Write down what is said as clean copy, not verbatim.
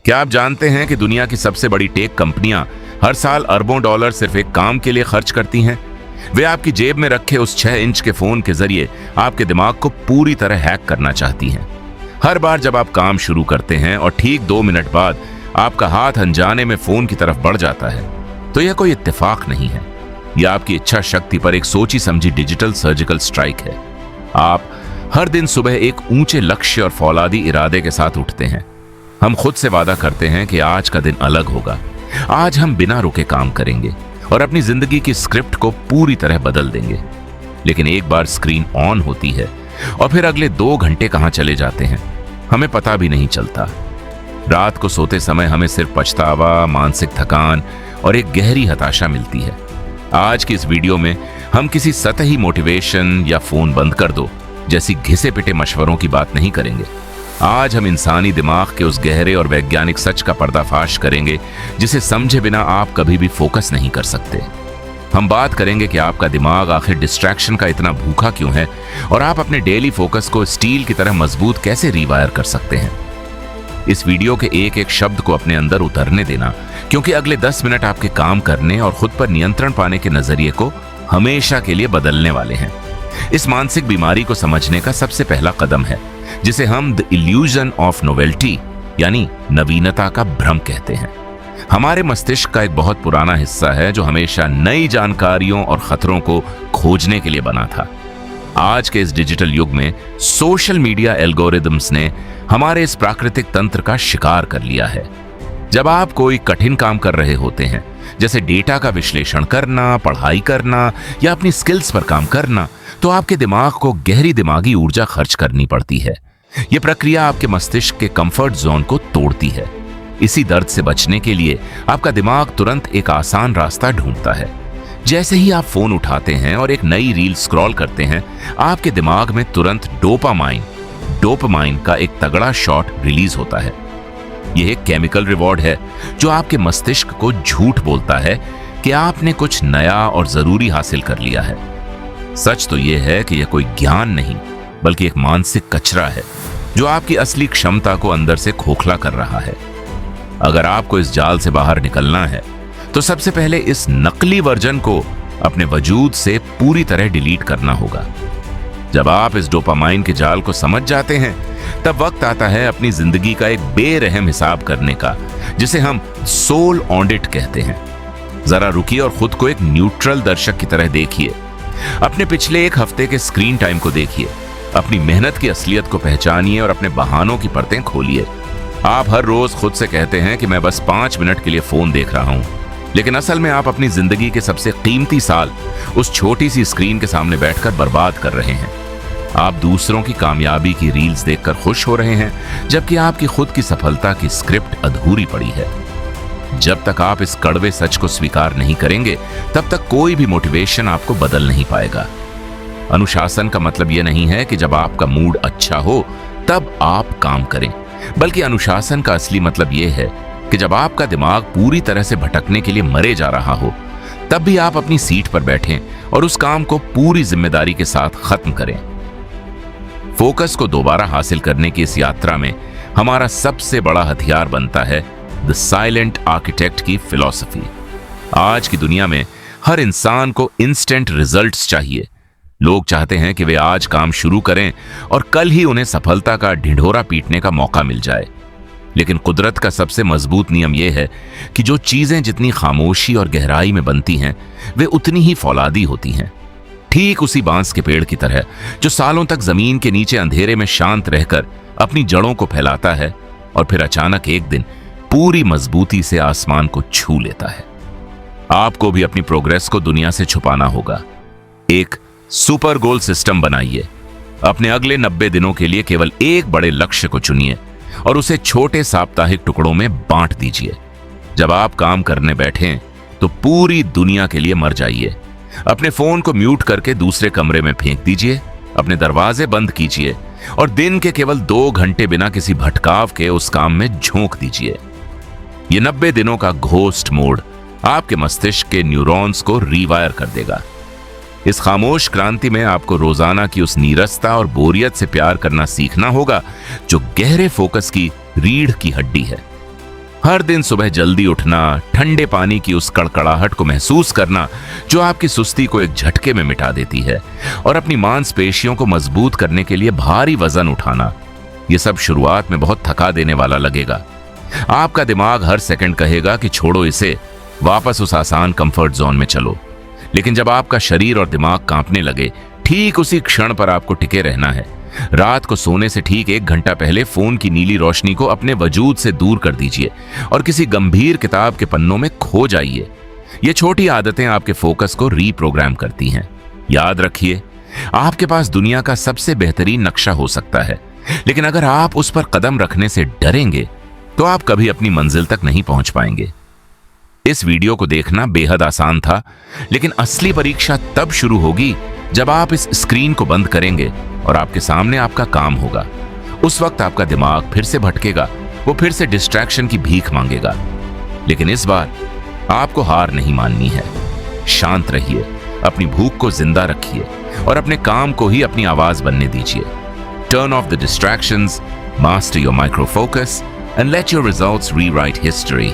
क्या आप जानते हैं कि दुनिया की सबसे बड़ी टेक कंपनियां हर साल अरबों डॉलर सिर्फ एक काम के लिए खर्च करती हैं? वे आपकी जेब में रखे उस 6 इंच के फोन के जरिए आपके दिमाग को पूरी तरह हैक करना चाहती हैं। हर बार जब आप काम शुरू करते हैं और ठीक 2 मिनट बाद आपका हाथ अनजाने में फोन की तरफ बढ़ जाता है, तो यह कोई इत्तेफाक नहीं है। यह आपकी इच्छा शक्ति पर एक सोची समझी डिजिटल सर्जिकल स्ट्राइक है। आप हर दिन सुबह एक ऊंचे लक्ष्य और फौलादी इरादे के साथ उठते हैं। हम खुद से वादा करते हैं कि आज का दिन अलग होगा, आज हम बिना रुके काम करेंगे और अपनी जिंदगी की स्क्रिप्ट को पूरी तरह बदल देंगे। लेकिन एक बार स्क्रीन ऑन होती है और फिर अगले 2 घंटे कहां चले जाते हैं हमें पता भी नहीं चलता। रात को सोते समय हमें सिर्फ पछतावा, मानसिक थकान और एक गहरी हताशा मिलती है। आज की इस वीडियो में हम किसी सतही मोटिवेशन या फोन बंद कर दो जैसी घिसे पिटे मशवरों की बात नहीं करेंगे। आज हम इंसानी दिमाग के उस गहरे और वैज्ञानिक सच का पर्दाफाश करेंगे जिसे समझे बिना आप कभी भी फोकस नहीं कर सकते। हम बात करेंगे कि आपका दिमाग आखिर डिस्ट्रैक्शन का इतना भूखा क्यों है और आप अपने डेली फोकस को स्टील की तरह मजबूत कैसे रीवायर कर सकते हैं। इस वीडियो के एक एक शब्द को अपने अंदर उतरने देना, क्योंकि अगले 10 मिनट आपके काम करने और खुद पर नियंत्रण पाने के नजरिए को हमेशा के लिए बदलने वाले हैं। इस मानसिक बीमारी को समझने का सबसे पहला कदम है जिसे हम द इल्यूजन ऑफ नोवेल्टी यानी नवीनता का भ्रम कहते हैं। हमारे मस्तिष्क का एक बहुत पुराना हिस्सा है जो हमेशा नई जानकारियों और खतरों को खोजने के लिए बना था। आज के इस डिजिटल युग में सोशल मीडिया एल्गोरिदम्स ने हमारे इस प्राकृतिक तंत्र का शिकार कर लिया है। जब आप कोई कठिन काम कर रहे होते हैं, जैसे डेटा का विश्लेषण करना, पढ़ाई करना या अपनी स्किल्स पर काम करना, तो आपके दिमाग को गहरी दिमागी ऊर्जा खर्च करनी पड़ती है। यह प्रक्रिया आपके मस्तिष्क के कंफर्ट जोन को तोड़ती है। इसी दर्द से बचने के लिए आपका दिमाग तुरंत एक आसान रास्ता ढूंढता है। जैसे ही आप फोन उठाते हैं और एक नई रील स्क्रॉल करते हैं, आपके दिमाग में तुरंत डोपामाइन का एक तगड़ा शॉट रिलीज होता है। यह एक केमिकल रिवॉर्ड है जो आपके मस्तिष्क को झूठ बोलता है कि आपने कुछ नया और जरूरी हासिल कर लिया है। सच तो यह है कि यह कोई ज्ञान नहीं बल्कि एक मानसिक कचरा है जो आपकी असली क्षमता को अंदर से खोखला कर रहा है। अगर आपको इस जाल से बाहर निकलना है तो सबसे पहले इस नकली वर्जन को अपने वजूद से पूरी तरह डिलीट करना होगा। जब आप इस डोपामाइन के जाल को समझ जाते हैं, तब वक्त आता है अपनी जिंदगी का एक बेरहम हिसाब करने का, जिसे हम सोल ऑडिट कहते हैं। जरा रुकिए और खुद को एक न्यूट्रल दर्शक की तरह देखिए। अपने पिछले 1 हफ्ते के स्क्रीन टाइम को देखिए, अपनी मेहनत की असलियत को पहचानिए और अपने बहानों की परतें खोलिए। आप हर रोज खुद से कहते हैं कि मैं बस 5 मिनट के लिए फोन देख रहा हूं, लेकिन असल में आप अपनी जिंदगी के सबसे कीमती साल उस छोटी सी स्क्रीन के सामने बैठकर बर्बाद कर रहे हैं। आप दूसरों की कामयाबी की रील्स देखकर खुश हो रहे हैं, जबकि आपकी खुद की सफलता की स्क्रिप्ट अधूरी पड़ी है। जब तक आप इस कड़वे सच को स्वीकार नहीं करेंगे, तब तक कोई भी मोटिवेशन आपको बदल नहीं पाएगा। अनुशासन का मतलब यह नहीं है कि जब आपका मूड अच्छा हो तब आप काम करें, बल्कि अनुशासन का असली मतलब यह है कि जब आपका दिमाग पूरी तरह से भटकने के लिए मरे जा रहा हो, तब भी आप अपनी सीट पर बैठें और उस काम को पूरी जिम्मेदारी के साथ खत्म करें। फोकस को दोबारा हासिल करने की इस यात्रा में हमारा सबसे बड़ा हथियार बनता है द साइलेंट आर्किटेक्ट की फिलॉसफी। आज की दुनिया में हर इंसान को इंस्टेंट रिजल्ट्स चाहिए। लोग चाहते हैं कि वे आज काम शुरू करें और कल ही उन्हें सफलता का ढिंढोरा पीटने का मौका मिल जाए। लेकिन कुदरत का सबसे मजबूत नियम यह है कि जो चीजें जितनी खामोशी और गहराई में बनती हैं, वे उतनी ही फौलादी होती हैं। ठीक उसी बांस के पेड़ की तरह जो सालों तक जमीन के नीचे अंधेरे में शांत रहकर अपनी जड़ों को फैलाता है और फिर अचानक एक दिन पूरी मजबूती से आसमान को छू लेता है। आपको भी अपनी प्रोग्रेस को दुनिया से छुपाना होगा। एक सुपर गोल सिस्टम बनाइए। अपने अगले 90 दिनों के लिए केवल एक बड़े लक्ष्य को चुनिए और उसे छोटे साप्ताहिक टुकड़ों में बांट दीजिए। जब आप काम करने बैठें तो पूरी दुनिया के लिए मर जाइए। अपने फोन को म्यूट करके दूसरे कमरे में फेंक दीजिए, अपने दरवाजे बंद कीजिए और दिन के केवल 2 घंटे बिना किसी भटकाव के उस काम में झोंक दीजिए। ये 90 दिनों का घोस्ट मोड आपके मस्तिष्क के न्यूरॉन्स को रीवायर कर देगा। इस खामोश क्रांति में आपको रोजाना की उस नीरसता और बोरियत से प्यार करना सीखना होगा जो गहरे फोकस की रीढ़ की हड्डी है। हर दिन सुबह जल्दी उठना, ठंडे पानी की उस कड़कड़ाहट को महसूस करना जो आपकी सुस्ती को एक झटके में मिटा देती है, और अपनी मांसपेशियों को मजबूत करने के लिए भारी वजन उठाना, ये सब शुरुआत में बहुत थका देने वाला लगेगा। आपका दिमाग हर सेकंड कहेगा कि छोड़ो इसे, वापस उस आसान कंफर्ट जोन में चलो। लेकिन जब आपका शरीर और दिमाग कांपने लगे, ठीक उसी क्षण पर आपको टिके रहना है। रात को सोने से ठीक 1 घंटा पहले फोन की नीली रोशनी को अपने वजूद से दूर कर दीजिए और किसी गंभीर किताब के पन्नों में खो जाइए। ये छोटी आदतें आपके फोकस को रीप्रोग्राम करती हैं। याद रखिए, आपके पास दुनिया का सबसे बेहतरीन नक्शा हो सकता है, लेकिन अगर आप उस पर कदम रखने से डरेंगे तो आप कभी अपनी मंजिल तक नहीं पहुंच पाएंगे। इस वीडियो को देखना बेहद आसान था, लेकिन असली परीक्षा तब शुरू होगी जब आप इस स्क्रीन को बंद करेंगे और आपके सामने आपका काम होगा। उस वक्त आपका दिमाग फिर से भटकेगा, वो फिर से डिस्ट्रैक्शन की भीख मांगेगा। लेकिन इस बार आपको हार नहीं माननी है। शांत रहिए, अपनी भूख को जिंदा रखिए और अपने काम को ही अपनी आवाज बनने दीजिए। Turn off the distractions, master your micro focus and let your results rewrite history.